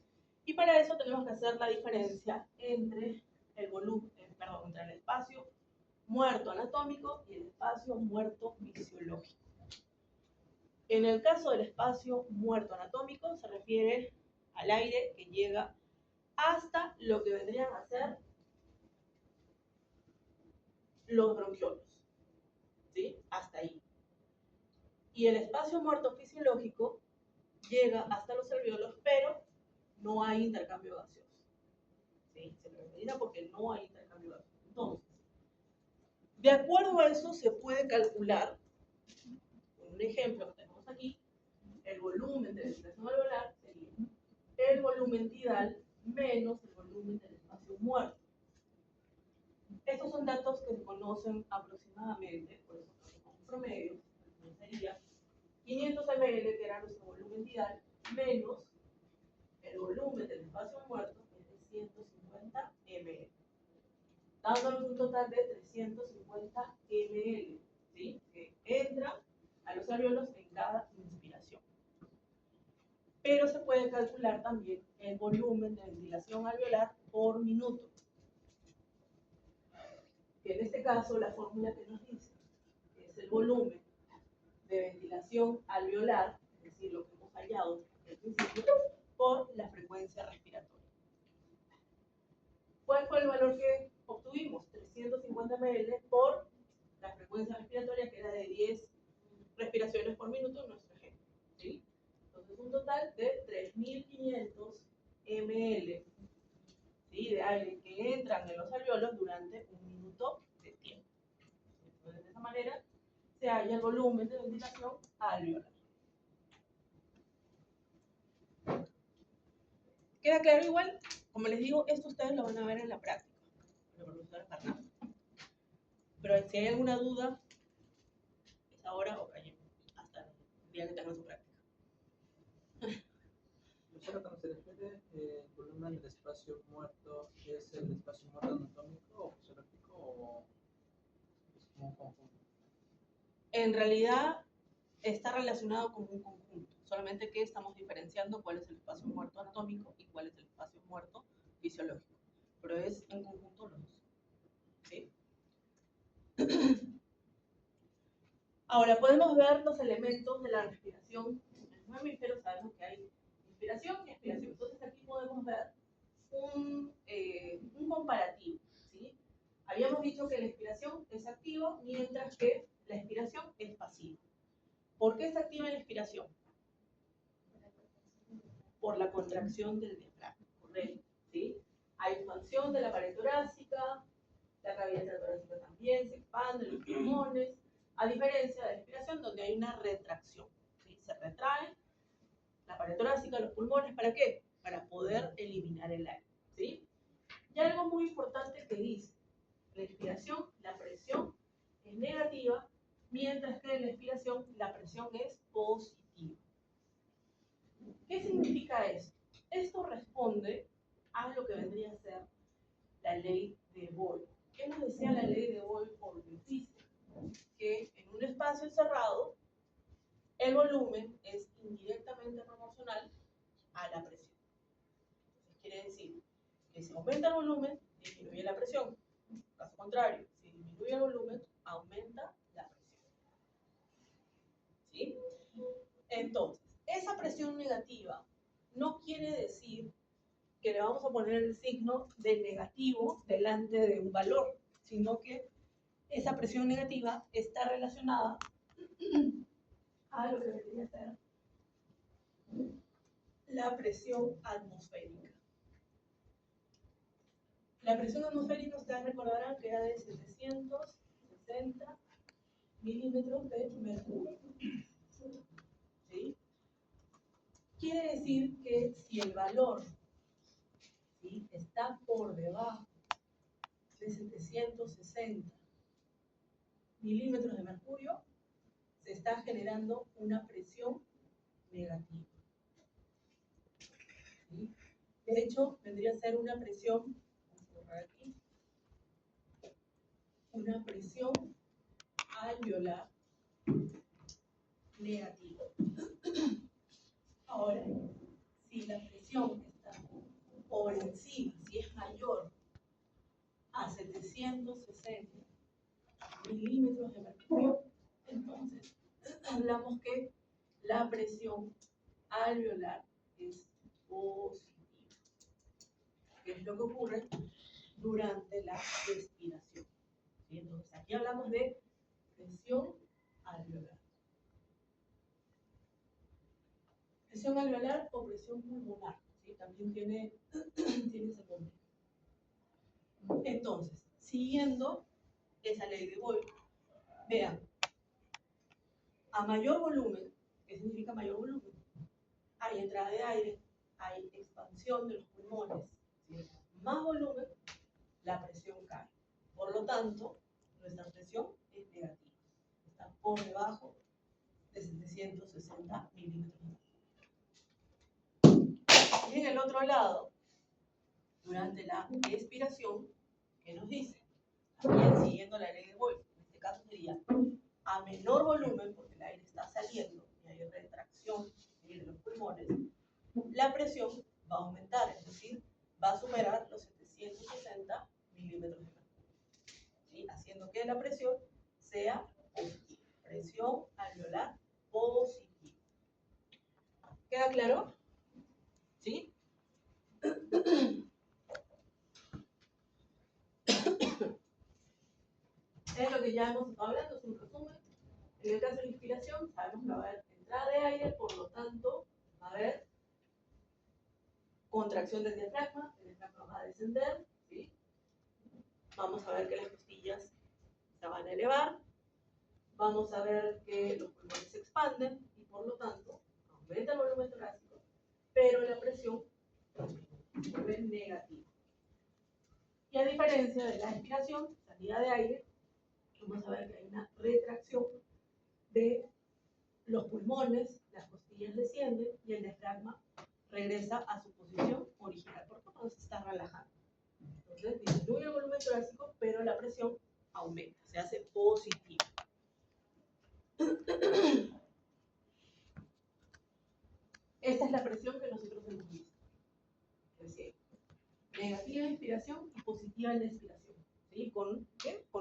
Speaker 1: Y para eso tenemos que hacer la diferencia entre el volumen, entre el espacio muerto anatómico y el espacio muerto fisiológico. En el caso del espacio muerto anatómico se refiere al aire que llega hasta lo que vendrían a ser los bronquiolos, ¿sí? Hasta ahí. Y el espacio muerto fisiológico llega hasta los alveolos, pero no hay intercambio gaseoso. ¿Sí? Se pregunta porque no hay intercambio gaseoso. Entonces, de acuerdo a eso se puede calcular, un ejemplo que tenemos aquí, el volumen de ventilación alveolar sería el volumen tidal menos el volumen del espacio muerto. Estos son datos que se conocen aproximadamente, por eso tenemos un promedio, sería 500 ml, que era nuestro volumen tidal, menos el volumen del espacio muerto, que es de 150 ml, dándonos un total de 350 ml, ¿sí?, que entra a los alveolos en cada inspiración. Pero se puede calcular también el volumen de ventilación alveolar por minuto. Que en este caso la fórmula que nos dice es el volumen de ventilación alveolar, es decir, lo que hemos hallado al principio, por la frecuencia respiratoria. ¿Cuál fue el valor que obtuvimos? 350 ml por la frecuencia respiratoria, que era de 10 respiraciones por minuto en nuestro ejemplo, ¿sí? Entonces, un total de 3.500 ml, ¿sí?, de aire que entran en los alveolos durante un minuto de tiempo. Entonces, de esa manera se halla el volumen de ventilación alveolar. ¿Queda claro igual? Como les digo, esto ustedes lo van a ver en la práctica, con la profesora Fernanda. Pero si hay alguna duda, es ahora o callemos, hasta el día que tengan su práctica.
Speaker 2: Profesora, cuando se refiere el volumen del espacio muerto, ¿es el espacio muerto anatómico o fisiológico o es como un conjunto?
Speaker 1: En realidad está relacionado con un conjunto, solamente que estamos diferenciando cuál es el espacio muerto anatómico y cuál es el espacio muerto fisiológico, pero es en conjunto los dos. ¿Sí? Ahora podemos ver los elementos de la respiración. En los mamíferos sabemos que hay inspiración y expiración. Entonces aquí podemos ver un comparativo. ¿Sí? Habíamos dicho que la inspiración es activa, mientras que la expiración es pasiva. ¿Por qué es activa la inspiración? Por la contracción del diafragma, correcto. ¿Sí? Hay expansión de la pared torácica, la cavidad torácica también se expande, los pulmones, a diferencia de la expiración donde hay una retracción. ¿Sí? Se retrae la pared torácica, los pulmones, ¿para qué? Para poder eliminar el aire. ¿Sí? Y algo muy importante que dice, la inspiración, la presión es negativa, mientras que en la expiración la presión es positiva. ¿Qué significa esto? Esto responde a lo que vendría a ser la ley de Boyle. ¿Qué nos decía la ley de Boyle por física? Que en un espacio cerrado el volumen es indirectamente proporcional a la presión. Entonces quiere decir que si aumenta el volumen, disminuye la presión. Caso contrario, si disminuye el volumen, aumenta la presión. ¿Sí? Entonces, esa presión negativa no quiere decir que le vamos a poner el signo de negativo delante de un valor, sino que esa presión negativa está relacionada a lo que debería ser la presión atmosférica. La presión atmosférica, ustedes recordarán que era de 760 milímetros de mercurio. ¿Sí? Quiere decir que si el valor, ¿sí?, está por debajo de 760 milímetros de mercurio, se está generando una presión negativa. ¿Sí? De hecho, vendría a ser una presión, vamos a borrar aquí, una presión alveolar negativa. Ahora, si la presión está por encima, si es mayor a 760 milímetros de mercurio, entonces hablamos que la presión alveolar es positiva. ¿Qué es lo que ocurre durante la respiración? ¿Sí? Entonces aquí hablamos de presión alveolar. Presión alveolar o presión pulmonar, ¿sí? También tiene ese nombre. Entonces, siguiendo esa ley de Boyle, vean, a mayor volumen, ¿qué significa mayor volumen? Hay entrada de aire, hay expansión de los pulmones. ¿Sí? Más volumen, la presión cae. Por lo tanto, nuestra presión es negativa. Está por debajo de 760 milímetros. Y en el otro lado, durante la expiración, ¿qué nos dice? También siguiendo la ley de Boyle, en este caso sería a menor volumen, porque el aire está saliendo y hay retracción de los pulmones, la presión va a aumentar, es decir, va a superar los 760 milímetros de mercurio, ¿sí? Haciendo que la presión sea positiva. Presión alveolar positiva. ¿Queda claro? ¿Sí? Es lo que ya hemos estado hablando, es un resumen. En el caso de la inspiración, sabemos que va a haber entrada de aire, por lo tanto, va a haber contracción del diafragma, el diafragma va a descender, ¿sí? Vamos a ver que las costillas se van a elevar, vamos a ver que los pulmones se expanden y por lo tanto aumenta el volumen torácico, pero la presión disminuye. negativa. Y a diferencia de la expiración, salida de aire, vamos a ver que hay una retracción de los pulmones, las costillas descienden y el diafragma regresa a su posición original, porque no se está relajando. Entonces disminuye el volumen torácico, pero la presión aumenta, se hace positiva. Esta es la presión que nosotros hemos visto. Recién. Negativa en inspiración y positiva en la expiración. ¿Sí? Con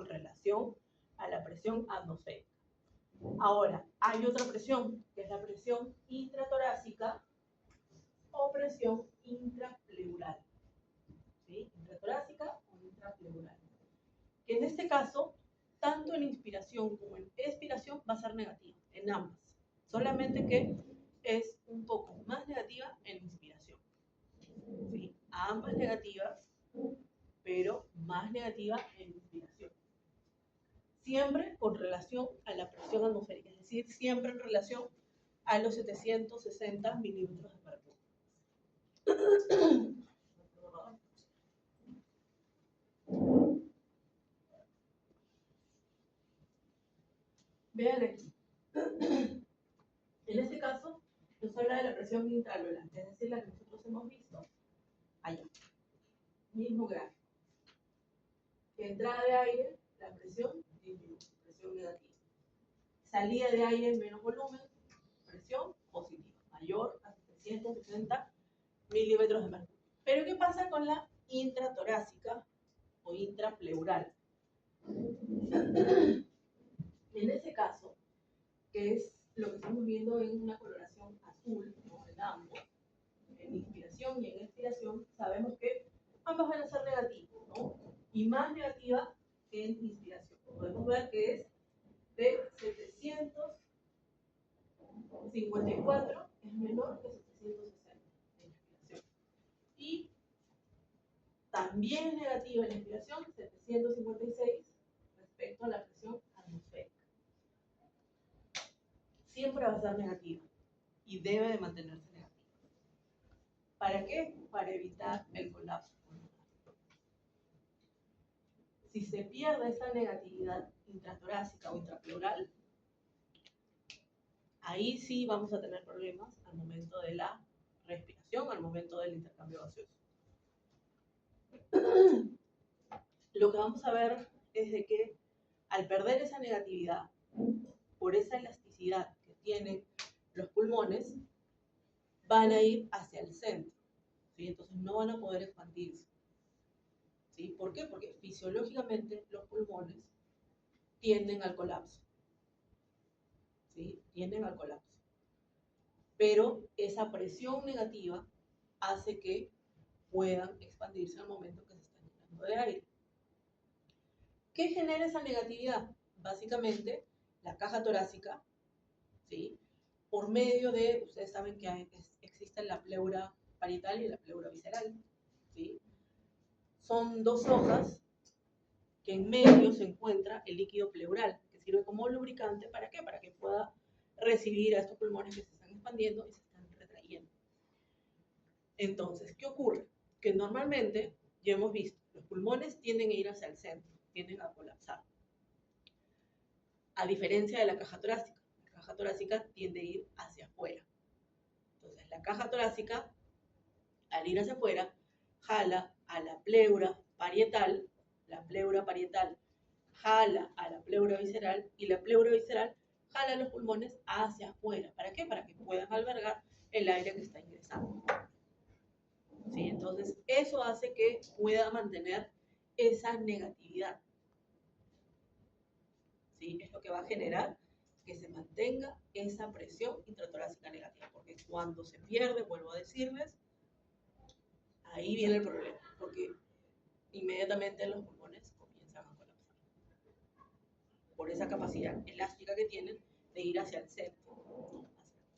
Speaker 1: relación a la presión atmosférica. Ahora, hay otra presión, que es la presión intratorácica o presión intrapleural. ¿Sí? Intratorácica o intrapleural. Que en este caso, tanto en inspiración como en expiración va a ser negativa, en ambas. Solamente que es un poco más negativa en inspiración. ¿Sí? Ambas negativas, pero más negativa en inspiración. Siempre con relación a la presión atmosférica, es decir, siempre en relación a los 760 milímetros de mercurio. Vean aquí. En este caso, nos habla de la presión intraalveolar, es decir, la que nosotros hemos visto allá. Mismo gráfico. Entrada de aire, la presión disminuye, presión negativa. Salida de aire, menos volumen, presión positiva, mayor a 760 milímetros de mercurio. Pero ¿qué pasa con la intratorácica o intrapleural? En ese caso, que es lo que estamos viendo en una coloración azul, ¿no? En ambos, en inspiración y en expiración, sabemos que ambas van a ser negativas, ¿no? Y más negativa en inspiración. Podemos ver que es de 754, es menor que 760 en inspiración. Y también es negativa en la inspiración, 756 respecto a la presión atmosférica. Siempre va a ser negativa y debe de mantenerse negativa. ¿Para qué? Para evitar el colapso pulmonar. Si se pierde esa negatividad intratorácica o intrapleural, ahí sí vamos a tener problemas al momento de la respiración, al momento del intercambio gaseoso. Lo que vamos a ver es de que al perder esa negatividad, por esa elasticidad que tienen los pulmones, van a ir hacia el centro, ¿sí? Entonces no van a poder expandirse. ¿Sí? ¿Por qué? Porque fisiológicamente los pulmones tienden al colapso. ¿Sí? Tienden al colapso. Pero esa presión negativa hace que puedan expandirse al momento que se están llenando de aire. ¿Qué genera esa negatividad? Básicamente, la caja torácica, ¿sí? Por medio de, ustedes saben que existe la pleura parietal y la pleura visceral, ¿sí? Son dos hojas que en medio se encuentra el líquido pleural, que sirve como lubricante, ¿para qué? Para que pueda recibir a estos pulmones que se están expandiendo y se están retrayendo. Entonces, ¿qué ocurre? Que normalmente, ya hemos visto, los pulmones tienden a ir hacia el centro, tienden a colapsar. A diferencia de la caja torácica tiende a ir hacia afuera. Entonces, la caja torácica, al ir hacia afuera, jala a la pleura parietal jala a la pleura visceral y la pleura visceral jala los pulmones hacia afuera. ¿Para qué? Para que puedan albergar el aire que está ingresando. ¿Sí? Entonces, eso hace que pueda mantener esa negatividad. ¿Sí? Es lo que va a generar que se mantenga esa presión intratorácica negativa, porque cuando se pierde, vuelvo a decirles, ahí viene el problema, porque inmediatamente los pulmones comienzan a colapsar por esa capacidad elástica que tienen de ir hacia el centro,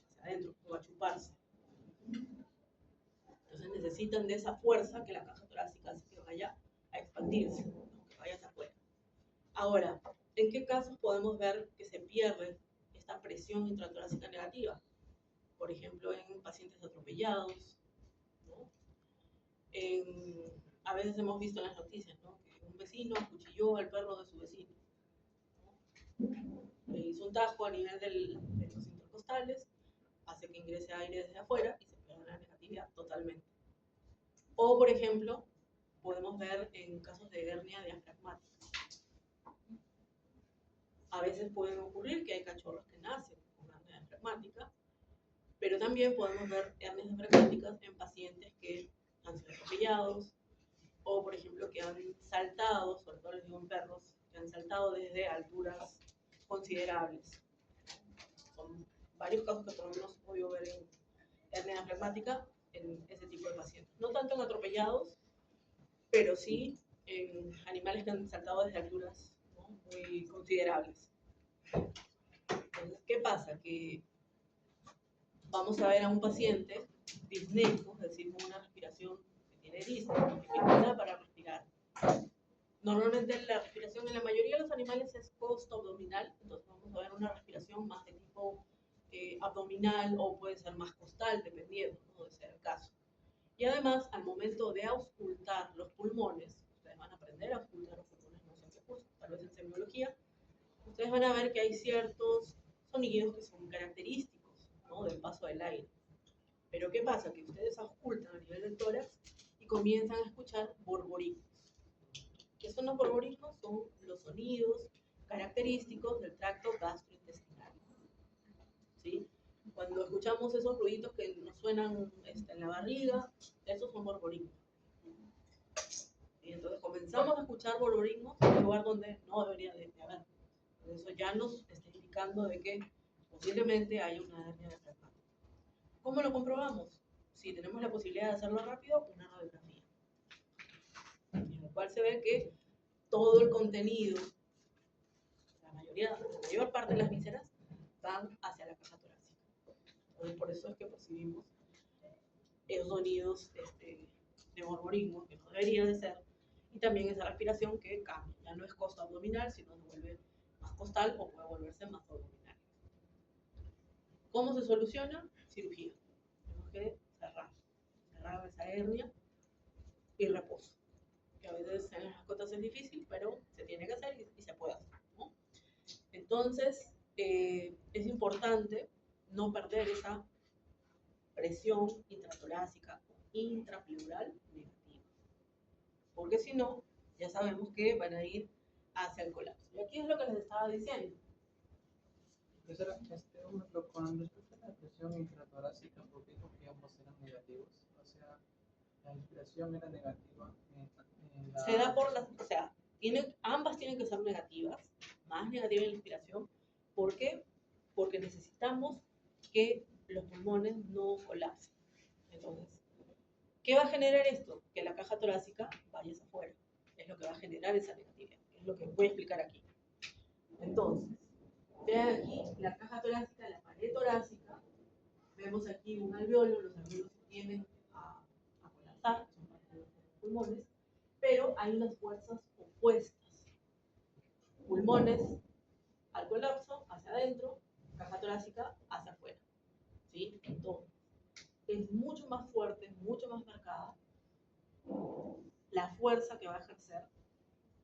Speaker 1: hacia adentro, o a chuparse. Entonces necesitan de esa fuerza que la caja torácica hace que vaya a expandirse, que vaya hacia afuera. Ahora, ¿en qué casos podemos ver que se pierde esta presión intratorácica negativa? Por ejemplo, en pacientes atropellados, ¿no? A veces hemos visto en las noticias, ¿no? Que un vecino acuchilló al perro de su vecino, ¿no? Le hizo un tajo a nivel de los intercostales, hace que ingrese aire desde afuera y se pierde la negatividad totalmente. O, por ejemplo, podemos ver en casos de hernia diafragmática. A veces pueden ocurrir que hay cachorros que nacen con hernia diafragmática, pero también podemos ver hernias diafragmáticas en pacientes que han sido atropellados o, por ejemplo, que han saltado, sobre todo les digo en perros, que han saltado desde alturas considerables. Son varios casos que por lo menos he podido ver en hernia diafragmática en ese tipo de pacientes. No tanto en atropellados, pero sí en animales que han saltado desde alturas, ¿no?, muy considerables. Entonces, ¿qué pasa? Que vamos a ver a un paciente disnéico, es decir, con una respiración que tiene disnea, con dificultad para respirar. Normalmente la respiración en la mayoría de los animales es costo-abdominal, entonces vamos a ver una respiración más de tipo abdominal o puede ser más costal, dependiendo, ¿no?, de ser el caso. Y además, al momento de auscultar los pulmones, ustedes van a aprender a auscultar los pulmones, no sé en qué curso, tal vez en semiología, ustedes van a ver que hay ciertos sonidos que son característicos, ¿no?, del paso del aire. Pero ¿qué pasa? Que ustedes auscultan a nivel del tórax y comienzan a escuchar borborismos. ¿Qué son los borborismos? Son los sonidos característicos del tracto gastrointestinal, ¿sí? Cuando escuchamos esos ruiditos que nos suenan en la barriga, esos son borborismos. Y entonces comenzamos a escuchar borborismos en un lugar donde no debería de haber. Eso ya nos está indicando de que posiblemente hay una hernia diafragmática. ¿Cómo lo comprobamos? Si tenemos la posibilidad de hacerlo rápido, una radiografía, en la cual se ve que todo el contenido, la mayor parte de las vísceras, van hacia la caja torácica. Entonces, por eso es que percibimos esos sonidos de borborismo, que no debería de ser, y también esa respiración que cambia. Ya no es costo abdominal, sino se vuelve más costal o puede volverse más abdominal. ¿Cómo se soluciona? Cirugía. Tenemos que cerrar esa hernia y reposo. Que a veces en las mascotas es difícil, pero se tiene que hacer y se puede hacer, ¿no? Entonces, es importante no perder esa presión intratorácica o intrapleural negativa, porque si no, ya sabemos que van a ir hacia el colapso. Y aquí es lo que les estaba diciendo.
Speaker 2: Profesora, con respecto a la presión intratorácica, ¿por qué dijo que ambos eran negativos? O sea, la inspiración era negativa.
Speaker 1: Se da por las, o sea, ambas tienen que ser negativas, más negativa en la inspiración. ¿Por qué? Porque necesitamos que los pulmones no colapsen. Entonces, ¿qué va a generar esto? Que la caja torácica vaya hacia afuera. Es lo que va a generar esa negatividad. Es lo que voy a explicar aquí. Entonces, vean aquí la caja torácica, la pared torácica. Vemos aquí un alveolo. Los alveolos tienden a colapsar, son parte de los pulmones, pero hay unas fuerzas opuestas. Pulmones al colapso, hacia adentro, caja torácica hacia afuera, ¿sí? Entonces, es mucho más fuerte, mucho más marcada la fuerza que va a ejercer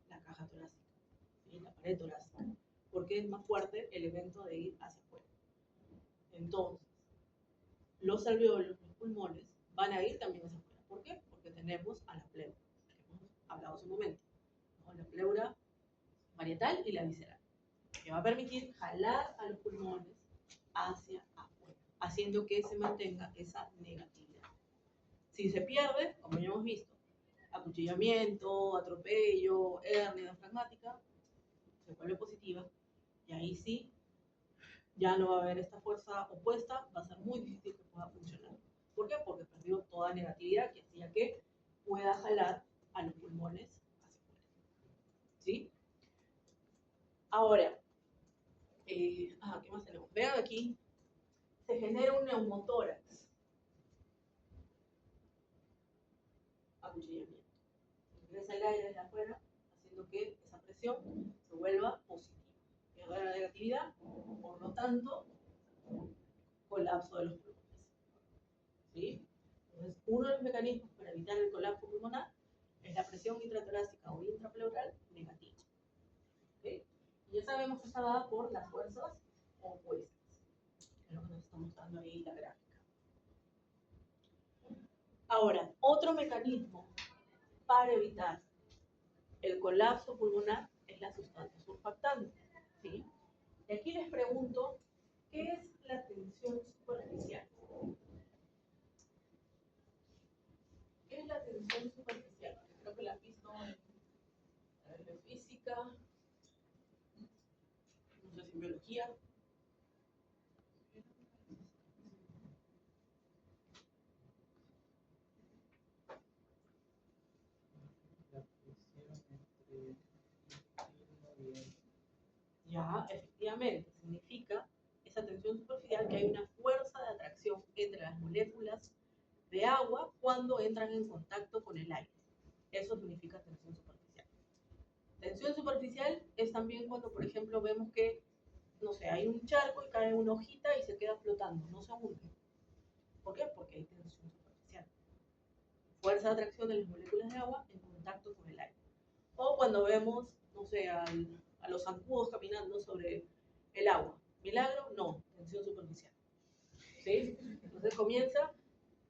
Speaker 1: la caja torácica, ¿sí?, la pared torácica, porque es más fuerte el evento de ir hacia afuera. Entonces, los alveolos, los pulmones, van a ir también hacia afuera. ¿Por qué? Porque tenemos a la pleura, que hemos hablado hace un momento, ¿no? La pleura parietal y la visceral, que va a permitir jalar a los pulmones hacia afuera, haciendo que se mantenga esa negatividad. Si se pierde, como ya hemos visto, acuchillamiento, atropello, hernia diafragmática, se vuelve positiva, y ahí sí, ya no va a haber esta fuerza opuesta, va a ser muy difícil que pueda funcionar. ¿Por qué? Porque perdió toda negatividad que hacía que pueda jalar a los pulmones hacia afuera, ¿sí? Ahora, ¿qué más tenemos? Vean aquí, se genera un neumotórax. Acuchillamiento. Ingresa el aire desde afuera, haciendo que esa presión se vuelva positiva. Pierde la negatividad, por lo tanto, colapso de los pulmones, ¿sí? Entonces, uno de los mecanismos para para evitar el colapso pulmonar es la presión intratorácica o intrapleural negativa. ¿Okay? Y ya sabemos que está dada por las fuerzas opuestas, es lo que nos está mostrando ahí la gráfica. Ahora, otro mecanismo para evitar el colapso pulmonar es la sustancia surfactante. ¿Sí? Y aquí les pregunto, ¿qué es la tensión superficial? ¿Qué es la tensión superficial? Creo que la has visto en física, no sé si en biología.
Speaker 2: La fricción entre el intestino y el...
Speaker 1: Ya, efectivamente, significa esa tensión superficial que hay una fuerza de atracción entre las moléculas de agua cuando entran en contacto con el aire. Eso significa tensión superficial. Tensión superficial es también cuando, por ejemplo, vemos que, no sé, hay un charco y cae una hojita y se queda flotando, no se hunde. ¿Por qué? Porque hay tensión superficial. Fuerza de atracción de las moléculas de agua en contacto con el aire. O cuando vemos, no sé, a los zancudos caminando sobre el agua. ¿Milagro? No, tensión superficial. ¿Sí? Entonces comienza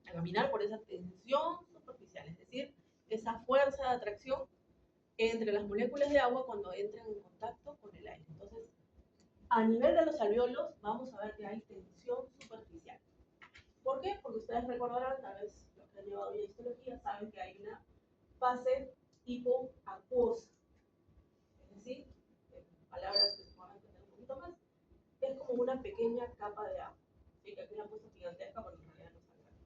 Speaker 1: a caminar por esa tensión superficial, es decir, esa fuerza de atracción entre las moléculas de agua cuando entran en contacto con el aire. Entonces, a nivel de los alvéolos, vamos a ver que hay tensión superficial. ¿Por qué? Porque ustedes recordarán, tal vez los que han llevado ya histología, saben que hay una fase hipoacuosa. Es decir, en palabras que se puedan entender un poquito más, es como una pequeña capa de agua. ¿Sí? Que aquí la he puesto gigantesca porque en realidad no es tan grande,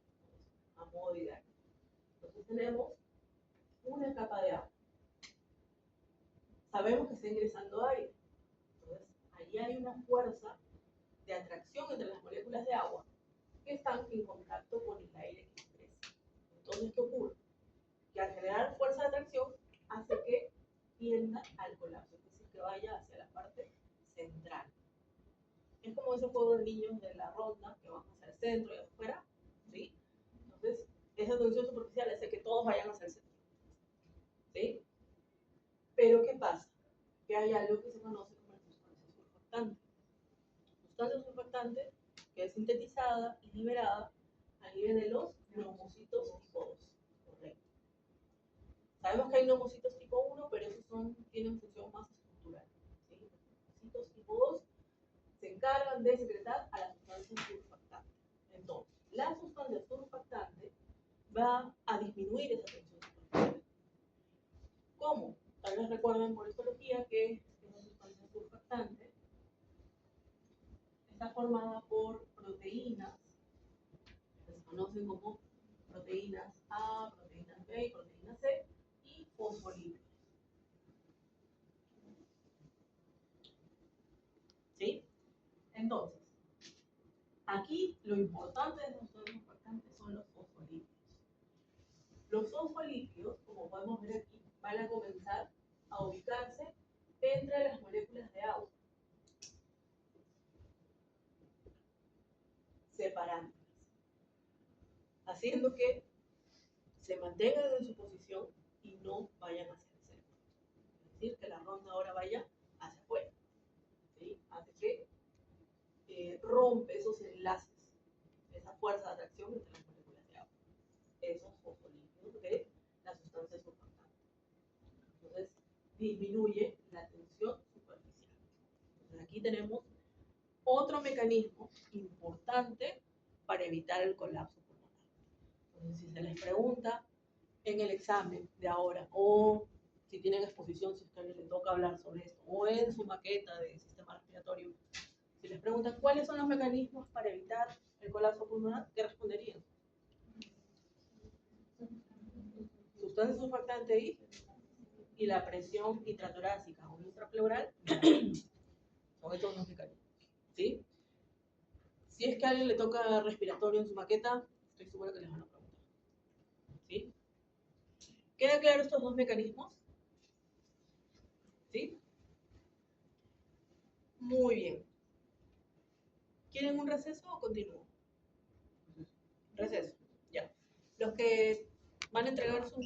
Speaker 1: a modo didáctico. Entonces tenemos una capa de agua. Sabemos que está ingresando aire. Entonces, allí hay una fuerza de atracción entre las moléculas de agua que están en contacto con el aire que ingresa. Entonces, ¿qué ocurre? Que al generar fuerza de atracción hace que tienda al colapso, es decir, que vaya hacia la parte central. Es como ese juego de niños de la ronda que van hacia el centro y afuera, ¿sí? Entonces, esa tensión superficial hace que todos vayan hacia el centro, ¿sí? Pero, ¿qué pasa? Que hay algo que se conoce como la sustancia surfactante. Sustancia surfactante que es sintetizada y liberada a nivel de los neumocitos tipo 2. Correcto. Sabemos que hay neumocitos tipo 1, pero esos tienen función más estructural. ¿Sí? Los neumocitos tipo 2 se encargan de secretar a la sustancia surfactante. Entonces, la sustancia surfactante va a disminuir esa tensión superficial. ¿Cómo? Tal vez recuerden por histología que esa sustancia surfactante está formada por proteínas que se conocen como proteínas A, proteínas B, proteínas C y fosfolípidos. ¿Sí? Entonces, aquí lo importante de los surfactantes son los fosfolípidos. Los fosfolípidos, como podemos ver aquí, van a comenzar a ubicarse entre las moléculas de agua, separándolas, haciendo que se mantengan en su posición y no vayan hacia el centro. Es decir, que la ronda ahora vaya hacia afuera. ¿Sí? Hace que rompe esos enlaces, esa fuerza de atracción entre las moléculas de agua, esos fosfolípidos de la sustancia surfactante. Entonces, disminuye la tensión superficial. Entonces, aquí tenemos otro mecanismo importante para evitar el colapso pulmonar. Entonces, si se les pregunta en el examen de ahora, o si tienen exposición, si a ustedes les toca hablar sobre esto, o en su maqueta de sistema respiratorio, si les preguntan cuáles son los mecanismos para evitar el colapso pulmonar, ¿qué responderían? Sustancia surfactante y la presión intratorácica o intrapleural son estos dos mecanismos. ¿Sí? Si es que a alguien le toca respiratorio en su maqueta, estoy segura que les van a preguntar. ¿Sí? ¿Queda claro estos dos mecanismos? ¿Sí? Muy bien. ¿Quieren un receso o continúo? Receso, ya. Los que van a entregar su